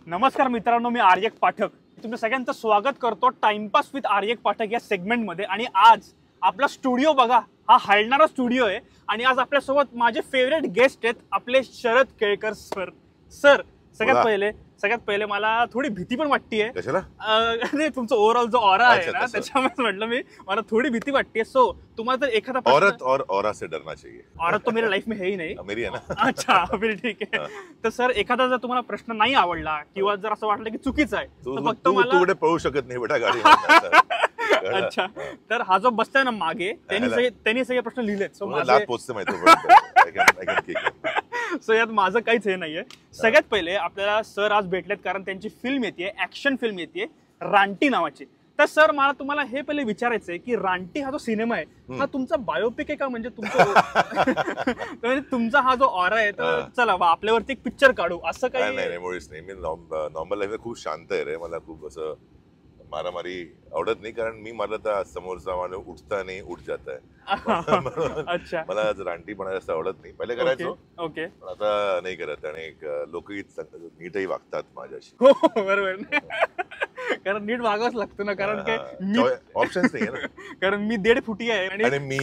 नमस्कार मित्रांनो, मी आर्यक पाठक तुमच्या सगळ्यांचं स्वागत करतो टाइमपास विथ आर्यक पाठक या सेगमेंटमध्ये. आणि आज आपला स्टुडिओ बघा, हा हलणारा स्टुडिओ आहे. आणि आज आपल्यासोबत माझे फेवरेट गेस्ट आहेत आपले शरद केळकर सर. सर सगळ्यात पहिले मला थोडी भीती पण वाटतेय. नाही, तुमचा ओव्हरऑल जो ऑरा आहे ना, त्याच्यामुळे म्हटलं मला थोड़ी भीती वाटते. सो तुम्हाला जर एखादा औरत और औरा से डरना चाहिए. औरत तो मेरे लाइफ में है ही नहीं. मेरी है ना. अच्छा, फिर ठीक आहे. तर सर, एखादा जर तुम्हाला प्रश्न नाही आवडला किंवा जर असं वाटलं की चुकीचा आहे तर फक्त मला तू कुठे पळू शकत नाही बेटा गाडी. अच्छा, तर हा जो बसताय ना मागे, त्यांनी सगळे प्रश्न लिहिलेत. सो यात माझं काहीच हे नाहीये. सगळ्यात पहिले आपल्याला सर आज भेटलेत कारण त्यांची फिल्म येते, ऍक्शन फिल्म येते रानटी नावाची. तर सर, मला तुम्हाला हे पहिले विचारायचंय की रानटी हा जो सिनेमा आहे हा तुमचा बायोपिक आहे का? म्हणजे तुमचा हा जो ऑरा आहे तर चला आपल्यावरती एक पिक्चर काढू असं काही? नाही, मुळीच नाही. मी नॉर्मल लाईफ खूप शांत आहे रे. मला खूप असं मारामारी आवडत नाही, कारण मी मला तर समोरचा माणूस उठता नाही उठ जात आहे. अच्छा, मला रानटीपणा जास्त आवडत नाही. पहिले करायचो, ओके, पण आता नाही करत. आणि लोकही नीटही वागतात माझ्याशी. हो, बरोबर. कारण नीट वागावंच लागतं ना, कारण काय ऑप्शन्स नाही ना. कारण मी 1.5 फुटी आहे आणि मी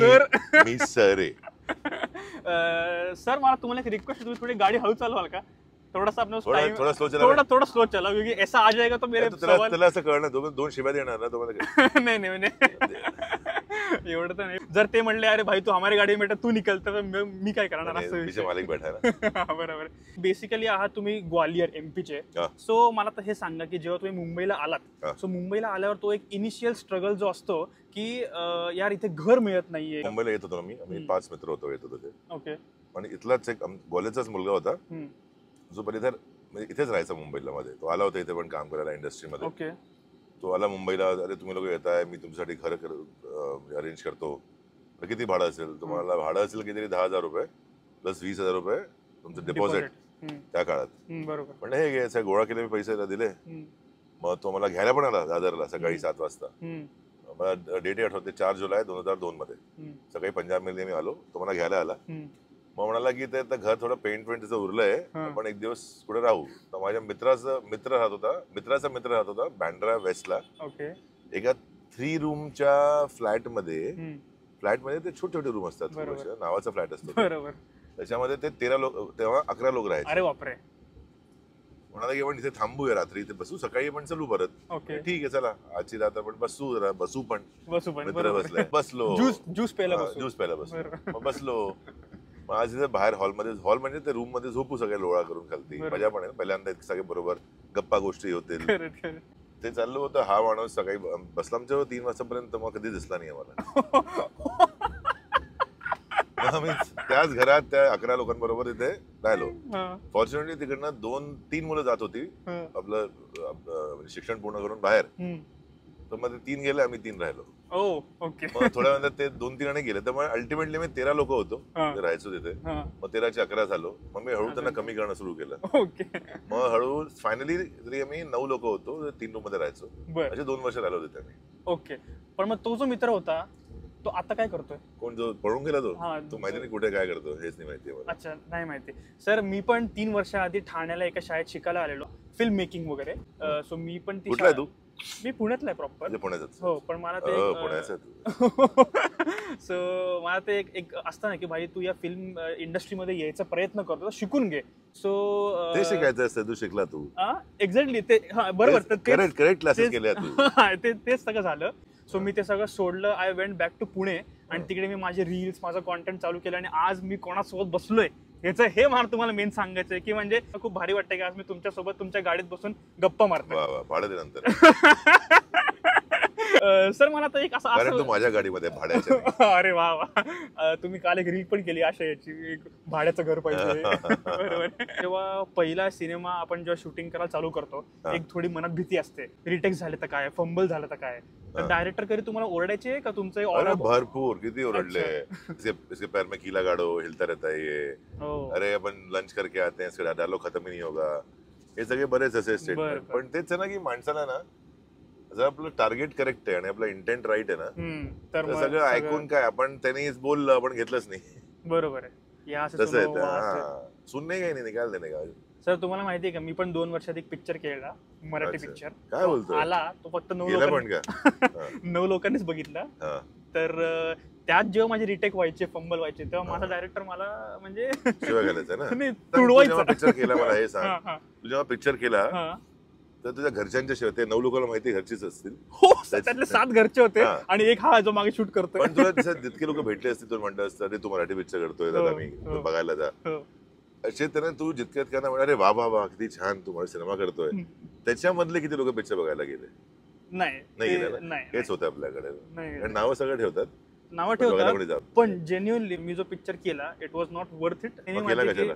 सर आहे. सर, मला तुम्हाला एक रिक्वेस्ट आहे, तुम्ही थोडी गाडी हळू चालवाल का? थोड़ा सा अपना टाइम थोड़ा स्लो चला, क्योंकि ऐसा आ जाएगा तो मेरे सवाल त्याला असं कळणार. दोन शिव्या देणार ना तुम्हाला. नाही एवढं तर नाही. जर ते म्हणले अरे भाई तू हमारी गाडी में तू निकल, तर मी काय करणार असं. मालिक बैठा. बरोबर. बेसिकली आहात तुम्ही ग्वालियर एमपीचे. सो मला तर हे सांगा की जेव्हा तुम्ही मुंबईला आलात, सो मुंबईला आल्यावर तो एक इनिशियल स्ट्रगल जो असतो की यार इथे घर मिळत नाहीये. मुंबईला येत होतो आम्ही 5 मित्र होतो, येत होतो ते. ओके. आणि इथलाच एक ग्वालियरचाच मुलगा होता जो पहिले म्हणजे इथेच राहायचा मुंबईला मध्ये. तो आला होता इथे पण काम करायला इंडस्ट्रीमध्ये. ओके. तो आला मुंबईला. अरे तुम्ही लोक येताय, मी तुमच्यासाठी घर अरेंज करतो. किती भाडं असेल तुम्हाला? भाडं असेल किती? 10,000 रुपये प्लस 20,000 रुपये तुमचं डिपॉझिट त्या काळात. बरोबर. पण हे घ्यायचं, गोळा केले, पैसे दिले. मग तो मला घ्यायला पण आला दादरला सकाळी 7 वाजता. मला डेट आठवते, 4 जुलै 2002 मध्ये सकाळी पंजाब मध्ये मी आलो. तो मला घ्यायला आला. मग म्हणाला की ते घर थोडं पेंट त्याचं उरलंय, आपण एक दिवस कुठे राहू. तर माझ्या मित्राचा मित्र राहत होता बँड्रा वेस्टला. एका 3 रूमच्या फ्लॅटमध्ये ते छोटे छोटे रूम असतात, नावाचा फ्लॅट असतो. त्याच्यामध्ये ते 13 लोक, तेव्हा 11 लोक राहायचे. अरे बापरे. म्हणाला की आपण इथे थांबूया, रात्री इथे बसू, सकाळी पण चलू परत. ठीक आहे, चला आजची रात आपण बसू पण. मित्र बसले, बसलो, ज्यूस प्यायला बसलो. बसलो. मग आज इथे बाहेर हॉल म्हणजे ते रूम मध्ये झोपू, सगळे लोळा करून खालती. मजा पण आहे, पहिल्यांदा सगळे बरोबर गप्पा गोष्टी होतील. ते चाललं होतं. हा माणूस सकाळी बसला आमच्यावर 3 वाजतापर्यंत, मग कधी दिसला नाही आम्हाला. आम्ही त्याच घरात त्या 11 लोकांबरोबर इथे राहिलो. फॉर्च्युनेटली तिकडनं 2-3 मुलं जात होती आपलं शिक्षण पूर्ण करून बाहेर. तर मग ते 3 गेले, आम्ही 3 राहिलो. मग थोड्या वेळात ते 2-3 आणि गेले. तर मग अल्टिमेटली मी 13 लोक होतो, राहायचो तिथे. मग 13चे 11 झालो. मग मी हळू त्यांना कमी करणं सुरू केलं. मग हळू फायनली तरी आम्ही 9 लोक होतो, 3 रूम मध्ये राहायचो. असे 2 वर्ष राहिलो तिथे आम्ही. ओके. पण मग तो जो मित्र होता तो आता काय करतोय? कोण? जो पळून गेला तो माहिती नाही कुठे काय करतो, हेच नाही माहिती. अच्छा, नाही माहिती. सर, मी पण 3 वर्ष आधी ठाण्याला एका शाळेत शिकायला आलेलो, फिल्म मेकिंग वगैरे. सो मी पण कुठला आहे तू? मी पुण्यातला आहे प्रॉपर. पुण्याचाच? हो, पण मला ते सो मला ते एक असतं ना की भाई तू या फिल्म इंडस्ट्रीमध्ये यायचा प्रयत्न करतो, शिकून घे. सो ते शिकायचं असतं. तू शिकला? तू एक्झॅक्टली ते बरोबर. करेक्ट क्लासेस केले तू. तेच सगळं झालं. सो मी ते सगळं सोडलं. I went back to Pune आणि तिकडे मी माझे रील्स, माझं कॉन्टेंट चालू केलं. आणि आज मी कोणासोबत बसलोय याचं हे मला तुम्हाला मेन सांगायचंय की म्हणजे खूप भारी वाटतंय की आज मी तुमच्यासोबत तुमच्या गाडीत बसून गप्पा मारतो. भाडं नंतर. सर, मला तर एक असं तू माझ्या गाडीमध्ये भाड्याच्या. अरे वा वा. तुम्ही काल एक रील पण केली अशा याची, एक भाड्याचं घर पाहिजे. बरोबर. तेव्हा पहिला सिनेमा आपण जेव्हा शूटिंग करायला चालू करतो, एक थोडी मनात भीती असते, रिटेक्स झाले तर काय, फंबल झालं तर काय. डायरेक्टर कधी तुम्हाला ओरडायचे का? तुमचं भरपूर किती ओरडले. इसके पैर में कीला गाडो, हिलता रहता है ये. अरे अपन लंच करके आते हैं, इसका डायलॉग खत्म ही नहीं होगा. हे सगळे बरेच असे स्टेटमेंट. पण तेच आहे ना की माणसाला ना जर आपलं टार्गेट करेक्ट आहे आणि आपला इंटेंट राईट आहे ना, तर सगळं ऐकून काय, आपण त्यांनी बोललं आपण घेतलंच नाही. बरोबर आहे. तसं आहे. सुनने का ही नहीं, निकाल देने का. सर तुम्हाला माहिती आहे का, मी पण 2 वर्षात एक पिक्चर केला, मराठी अच्छा. पिक्चर. काय बोलतोय? आला तो फक्त 9 गेला पण लोकांनी का? 9 लोकांनीच बघितला. हा. तर त्यात जेव्हा माझे रिटेक व्हायचे, फंबल व्हायचे, तेव्हा माझा हा. डायरेक्टर मला म्हणजे शिवाय घालायचा ना. नाही, तर तू जेव्हा तुडवायचा. पिक्चर केला मला हे सांग, हा, हा, तू जेव्हा पिक्चर केला हा. तर तुझ्या घरच्यांच्या शिवाय, ते 9 लोकांना माहिती घरचीच असतील, हो सर, त्यातले 7 घरचे होते हा. आणि एक हा जो मागे शूट करतोय. पण तुला जसं जितके लोक भेटले असतील तुला म्हणलं असतं अरे तू मराठी पिक्चर करतोय दादा, हो, मी हो. बघायला जा. हो. असे त्याने तू जितक्यात त्यांना म्हणा अरे वा वा वा किती छान तू मला सिनेमा करतोय, त्याच्यामधले किती लोक पिक्चर बघायला गेले? नाही नाही ते- गेले ना? नाही, हेच होतं आपल्याकडे. नाही. कारण नावं सगळं ठेवतात, नावं बघायला ठेवतात, कोणी जात पण जेन्युअनली मी जो पिक्चर केला it was not worth it. मग केला कशाला?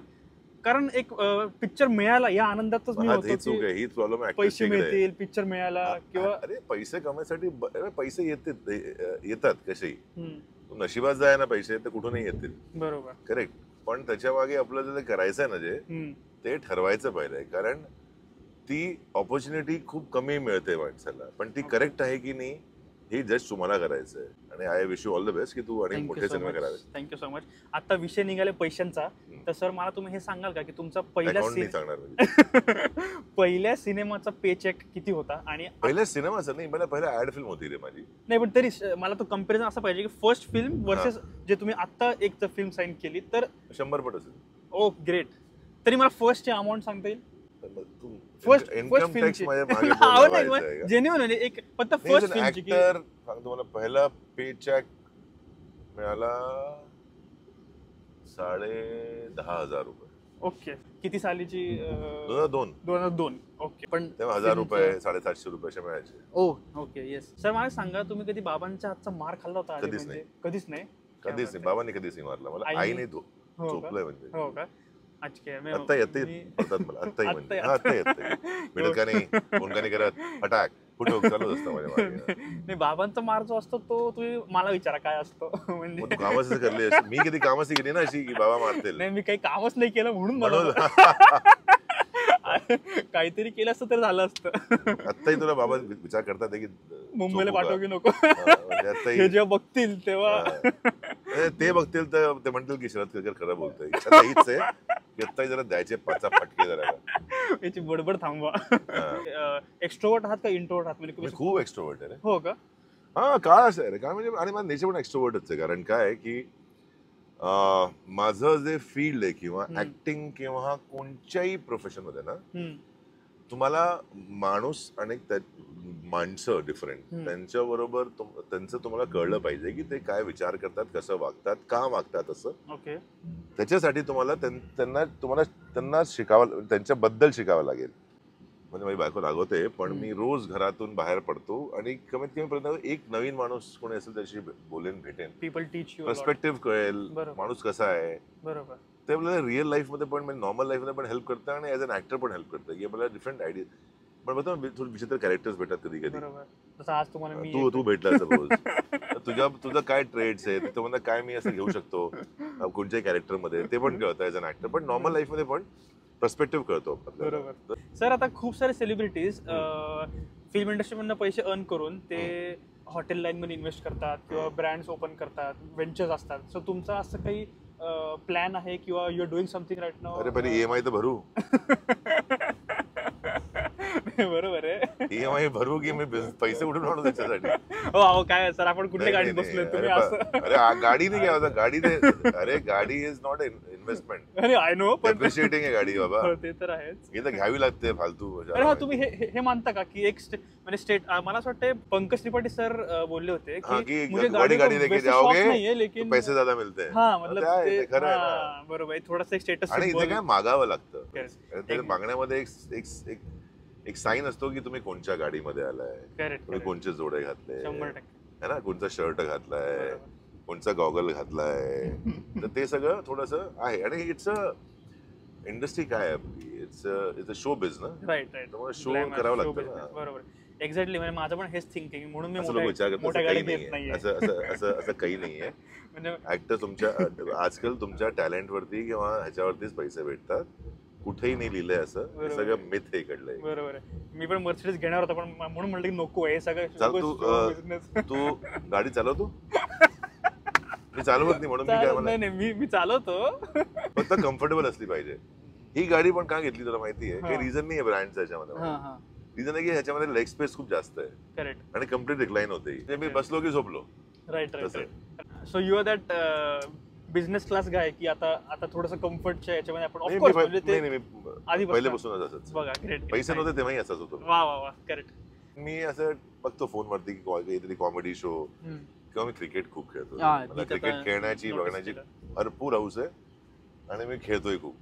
कारण एक पिक्चर मिळाला या आनंदातच मी हा, होतो ही चूक की आहे, हीच प्रॉब्लेम आहे पैसे actors ची इकडे. मिळतील, पिक्चर मिळाला किंवा अरे पैसे कमायसाठी पैसे येतात कसेही. हम्म, तू नशिबात जाय ना, पैसे तर कुठूनही येतील, बरोबर. करेक्ट. पण त्याच्या मागे आपल्याला जे करायचं आहे ना, जे हम्म, ते ठरवायचं पाहिजे, कारण ती ऑपॉर्च्युनिटी खूप कमी मिळते माणसाला, पण ती करेक्ट आहे की नाही हे जस्ट तुम्हाला करायचं आहे. आणि I wish you all the best की तू आणि मोठे सिनेमा करावे. Thank you so much. आता विषय निघाले पैशांचा, तर सर मला तुम्ही हे सांगाल का की तुमचा पहिला अकाउंट नाही सांगणार म्हणजे. पहिल्या सिनेमाचा पे चेक किती होता? आणि पहिल्या सिनेमाचं नाही, मला पहिला ऍड फिल्म होती रे माझी. नाही पण तरी मला तो कम्पॅरिझन असं पाहिजे की फर्स्ट फिल्म वर्सेस जे तुम्ही आता एक फिल्म साईन केली, तर 100 पट असेल. ओ ग्रेट. तरी मला फर्स्टची अमाऊंट सांगता येईल? तर मग तू फर्स्ट इन्कम टॅक्स माझ्या मागे जेन्युइन एक फक्त फर्स्ट फिल्मची की ऍक्टर सांगतो, मला पहिला पे चेक मिळाला 10,500 रुपये. ओके. किती सालीची? 2002. 2002. ओके. पण तेव्हा 1000 रुपये 750 रुपये असे मिळायचे. ओ ओके येस. सर मला सांगा, तुम्ही कधी बाबांच्या हातचा मार खाल्ला होता? कधीच नाही. कधीच नाही. कधीच नाही, बाबांनी कधीच नाही मारला मला, आईने? आईने हो का? झोपलंय म्हणजे. हो का? अच्छा. आत्ता येते बोलतात मला, आत्ताही म्हणजे आत्ता येते भेटत का नाही, फोन का नाही करत, अटॅक कुठे चालूच असतं माझ्या मागे. नाही, बाबांचा मार जो असतो तो तुम्ही मला विचारा काय असतो. म्हणजे मग तू कामच करली अशी, मी कधी कामच केली ना अशी की बाबा मारतील नाही, मी काही कामच नाही केलं म्हणून मला म्हणून. काहीतरी केलं असतं तर झालं असतं. आत्ताही तुला बाबा विचार करतात की मुंबईला झोपू का? पाठव की नको? म्हणजे आत्ताही हे जेव्हा बघतील तेव्हा ते बघतील तर ते म्हणतील की शरद केळकर खरं बोलतोय. आता हीच आहे की आत्ताही जरा द्यायचे 5 फटके जरा. याची बडबड थांबवा. एक्स्ट्रोवर्ट आहात का इंट्रोवर्ट आहात? मी म्हणजे खूप एक्स्ट्रोवर्ट आहे रे. हो का? हा काय असं आहे रे, काय म्हणजे, आणि माझं नेचर पण एक्स्ट्रोवर्टच आहे. कारण काय आहे की माझं जे फील्ड आहे किंवा ऍक्टिंग किंवा कोणत्याही प्रोफेशन मध्ये ना, हम्म, तुम्हाला माणूस आणि माणसं डिफरंट त्यांच्या बरोबर त्यांचं तुम्हाला कळलं पाहिजे की ते काय विचार करतात, कसं वागतात, का वागतात असं. ओके. त्याच्यासाठी तुम्हाला त्यांना शिकावं, त्यांच्याबद्दल शिकावं लागेल. म्हणजे माझी बायको रागवते, पण मी रोज घरातून बाहेर पडतो आणि कमीत कमी पर्यंत एक नवीन माणूस कोणी असेल त्याशी बोलेन, भेटेन, पीपल टीच यू पर्स्पेक्टिव्ह कळेल, बरोबर. माणूस कसा आहे. बरोबर. ते आपल्याला रिअल लाईफ मध्ये पण, म्हणजे नॉर्मल लाईफ मध्ये पण हेल्प करतं आणि ऍज अन ऍक्टर पण हेल्प करतं की आपल्याला डिफरंट आयडिया. पण बघतो थोडे विचित्र कॅरेक्टर्स भेटतात कधी कधी. बरोबर. जसं आज तुम्हाला मी तू भेटला सपोज, तुझं काय ट्रेड्स आहे त्याच्यामध्ये, काय मी असं घेऊ शकतो कोणत्याही कॅरेक्टर मध्ये, ते पण कळतं ऍज अन ऍक्टर. पण नॉर्मल लाईफ मध्ये पण पर्स्पेक्टिव्ह कळतो आपल्याला. बरोबर. सर आता खूप सारे सेलिब्रिटीज फिल्म इंडस्ट्रीमधनं पैसे अर्न करून ते हॉटेल लाईन मध्ये इन्व्हेस्ट करतात किंवा ब्रँड्स ओपन करतात, व्हेंचर्स असतात. सो तुमचं असं काही प्लॅन आहे किंवा you are doing something right now? अरे पहिले EMI तर भरू. बरोबर आहे. EMI भरू की मी पैसे उठून आणू त्याच्यासाठी. हो काय सर, आपण कुठल्या गाडीत बसलोय? तुम्ही असं अरे गाडी नाही घ्यावं, गाडी दे. अरे गाडी इज नॉट इन्व्हेस्टमेंट. अरे आय नो, पण अप्रिशिएटिंग आहे गाडी बाबा. हो, ते तर आहेच. ही तर घ्यावी लागते फालतू. अरे हा, तुम्ही हे मानता का की एक म्हणजे स्टेट, मला असं वाटतं पंकज त्रिपाठी सर बोलले होते की मुझे गाड़ी लेके जाओगे नाहीये लेकिन पैसे ज्यादा मिळते. हा मतलब ते खरं आहे ना. बरोबर आहे. थोडासा एक स्टेटस. आणि इथे काय मागावं लागतं. Yes. ते मागण्यामध्ये एक साईन असतो की तुम्ही कोणत्या गाडीमध्ये आलाय, करेक्ट, तुम्ही कोणते जोडे घातले, 100% है ना, कोणता शर्ट घातलाय, कोणचा गॉगल घातलाय. तर ते सगळं थोडस आहे. आणि इट्स अ इंडस्ट्री काय आहे आपली, it's a show business. Right. त्यामुळे शो करावं लागतं ना. बरोबर. एक्झॅक्टली. म्हणजे माझं पण हेच थिंकिंग, म्हणून मी असं लोक विचार करतात मोठ्या असं काही गाडी घेत नाहीये, नाहीये. असं काही नाहीये. म्हणजे ऍक्टर तुमच्या आजकाल तुमच्या टॅलेंट वरती किंवा ह्याच्यावरतीच पैसे भेटतात. कुठेही नाही लिहिलंय असं. हे सगळं मिथ हे कडलंय. बरोबर आहे. मी पण मर्सिडीज घेणार होता, पण म्हणून म्हटलं की नको, हे चाल सगळं तू गाडी चालवतो? मी चालवत नाही म्हणून मी काय म्हणा, नाही मी चालवतो. फक्त कम्फर्टेबल असली पाहिजे. ही गाडी पण का घेतली तुला माहिती आहे? काही हा. रिझन नाही आहे ब्रँडचा याच्यामध्ये. हा हा रिझन आहे की ह्याच्यामध्ये लेग स्पेस खूप जास्त आहे करेक्ट आणि कम्प्लीट रिक्लाइन होते. म्हणजे मी बसलो की झोपलो. राईट राईट तसं. Right. So you are that business class guy की आता थोडंसं कम्फर्टच्या याच्यामध्ये आपण नाही, ऑफकोर्स मी म्हणजे ते मी आधीपासून- पहिल्यापासूनच असंच. बघा ग्रेट. पैसे नव्हते तेव्हाही असंच होतो. वा वा वा करेक्ट. मी असं बघतो फोनवरती की काहीतरी कॉमेडी शो किंवा मी क्रिकेट खूप खेळतो. हा, मला मी क्रिकेट आता खेळण्याची notice बघण्याची केलं. भरपूर हौस आहे आणि मी खेळतोय खूप.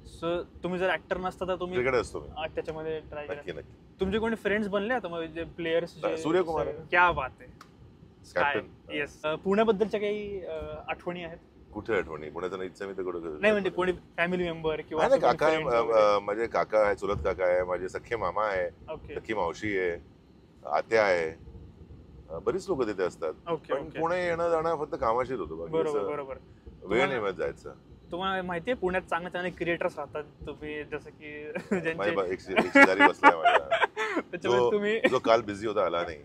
सो तुम्ही जर ऍक्टर नसता तर तुम्ही क्रिकेट असतो मी. त्याच्यामध्ये ट्राय करा. नक्की नक्की. तुमचे कोणी फ्रेंड्स बनले आता मग जे प्लेयर्स सूर्यकुमार. क्या बात आहे. कॅप्टन. येस. पुण्याबद्दलच्या काही आठवणी आहेत? कुठे आठवणी? पुण्याचं नाहीच मी तर कुठं. नाही म्हणजे कोणी फॅमिली मेंबर किंवा आहे ना, काका आहे, माझे काका आहे, चुलत काका आहे, माझे सख्खे मामा आहे, ओके सख्खी मावशी आहे, आत्या आहे, बरीच लोक तिथे असतात. ओके पण ओके. पुणे येणं जाणं फक्त कामाशीच होतो. बाकी बरोबर असं बरोबर. वेळ नाही मिळत जायचं. तुम्हाला माहितीये पुण्यात चांगले चांगले क्रिएटर्स राहतात. तुम्ही जसं की ज्यांचे माझ्या एक शेजारी बसलाय माझ्या, त्याच्यामुळे तुम्ही जो काल बिझी होता आला नाही.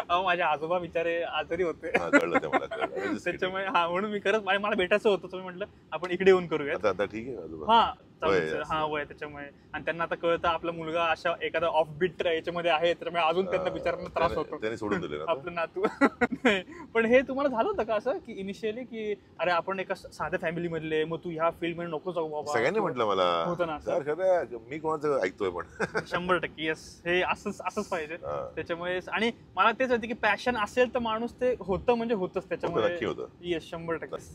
अहो माझे आजोबा बिचारे आजारी होते. हा, कळलं ते मला, कळलं. I'm just kidding. त्याच्यामुळे हा म्हणून मी खरंच मला भेटायचं होतं. तुम्ही म्हटलं आपण इकडे येऊन करूयात. आता ठीक आहे आजोबा. हा वय चालूच आहे. असं. हा वय त्याच्यामुळे. आणि त्यांना आता कळतं आपला मुलगा अशा एखादा ऑफ बीट याच्यामध्ये आहे तर मग अजून त्यांना विचारणं त्रास होतो. त्यांनी सोडून दिले ना आता. आपलं नातू. नाही, पण हे तुम्हाला झालं होतं का असं की इनिशियली की अरे आपण एका साध्या फॅमिली मधले मग तू ह्या फील्ड मध्ये नको जाऊ बाबा? सगळ्यांनी म्हटलं मला. होतं ना असं. यार खरं मी कोणाचं ऐकतोय पण. 100% येस. हे असंच पाहिजे. हा. त्याच्यामुळे आणि मला तेच होतं की पॅशन असेल तर माणूस ते होतं म्हणजे होतच त्याच्यामुळे. नक्की होतं. येस 100%.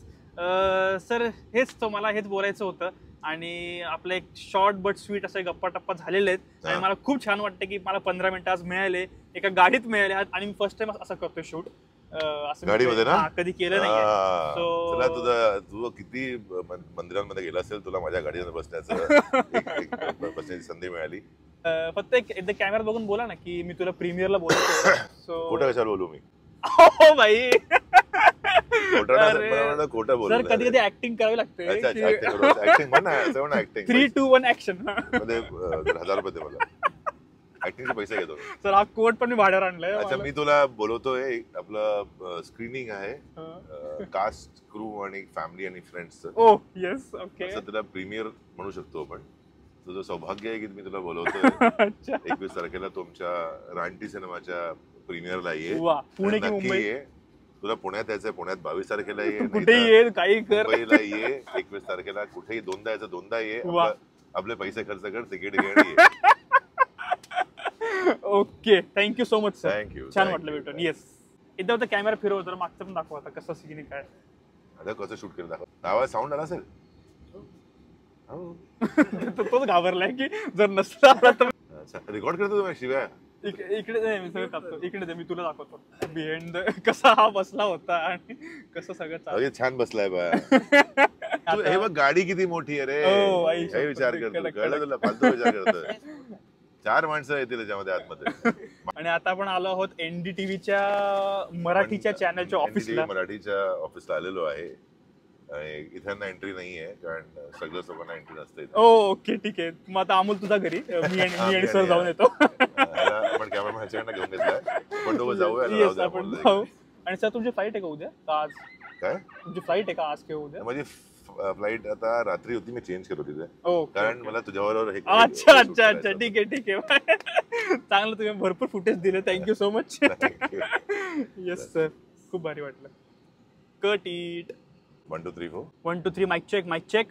सर हेच मला हेच बोलायचं होतं आणि आपलं एक शॉर्ट बट स्वीट असे गप्पा टप्पा झालेले आहेत आणि मला खूप छान वाटतं की मला 15 मिनिटं आज मिळाले, एका गाडीत मिळाले आणि मी फर्स्ट टाइम असं करतोय शूट. असं मी गाडीमध्ये ना? कधी केलं नाहीये. तुला So- तू किती मंदिरांमध्ये गेला असेल, तुला माझ्या गाडीवर बसण्याचं बसण्याची संधी मिळाली. फक्त एकदा कॅमेरा बघून बोला ना की मी तुला प्रीमियरला बोलतो. सो खोटं कशाला बोलू मी? हो भाई. खोटं बोलू. सर कधी कधी ऍक्टिंग करावी लागते. ऍक्टिंग म्हण ना, असं म्हण ऍक्टिंग. 3, 2, 1 ऍक्शन. मध्ये 1000 रुपये दे मला. ऍक्टिंगचे पैसे घेतो. सर हा कोट पण मी भाड्यावर आणलाय. अच्छा, मी तुला बोलवतोय. आपलं स्क्रीनिंग आहे कास्ट, क्रू आणि फॅमिली आणि फ्रेंड्सचं. ओ येस ओके. असं त्याला प्रीमियर म्हणू शकतो आपण. तुझं सौभाग्य आहे की मी तुला बोलवतोय. अच्छा 21 तारखेला तुमच्या रानटी सिनेमाच्या प्रीमियरला ये. वा. पुणे की नक्की मुंबई? ये. तुला पुण्यात यायचंय, पुण्यात 22 तारखेला ये. कुठेही नाहीतर ये काही कर. मुंबईला ये 21 तारखेला. कुठेही दोनदा यायचं, दोनदा ये. वा. आपले पैसे खर्च कर, तिकीट घे आणि ये. Okay thank you so much sir. Thank you. छान वाटलं भेटून. येस. एकदा होता कॅमेरा फिरव तर मागचं पण दाखवा आता कसं सीन काय. आता कसं शूट केलं दाखव. नावा साऊंड आला असेल. हो. तोच घाबरलाय की जर नसला तर रेकॉर्ड करतो तुम्ही शिव्या. इकडे दे, मी सगळं कापतो. इकडे दे, मी तुला दाखवतो बिहाइंड कसा हा बसला होता आणि कसं सगळं चालू. अरे छान बसलाय बा. तू हे बघ गाडी किती मोठी आहे रे. हो, आई काही विचार शपथ. करतो. कडक, कळलं कडक. तुला? फालतू विचार करतोय. 4 माणसं येतील त्याच्यामध्ये आतमध्ये. आणि आता आपण आलो आहोत NDTVच्या मराठीच्या चॅनलच्या ऑफिसला. मराठीच्या ऑफिसला आलेलो आहे. आणि इथं एंट्री नाहीये कारण सगळं लोकांना एंट्री नसते. ओके ठीक आहे. मग आता अमोल तुझा घरी मी आणि सर जाऊन येतो. आपण कॅमेरामॅन ह्याच्याकडनं घेऊन घेतलाय. पण तो जाऊया. Yes, आपण जाऊ. आणि सर तुमची फ्लाईट आहे का उद्या का आज? काय तुमची फ्लाईट आहे का आज किंवा उद्या? माझी फ्लाईट आता रात्री होती, मी चेंज करत होती ओके. कारण मला तुझ्याबरोबर हे अच्छा अच्छा अच्छा ठीक आहे ठीक आहे. चांगलं तुम्ही भरपूर फुटेज दिले. Thank you so much. Yes sir खूप भारी वाटलं. Cut it. 1 2 3 4 1 2 3 mic check mic check.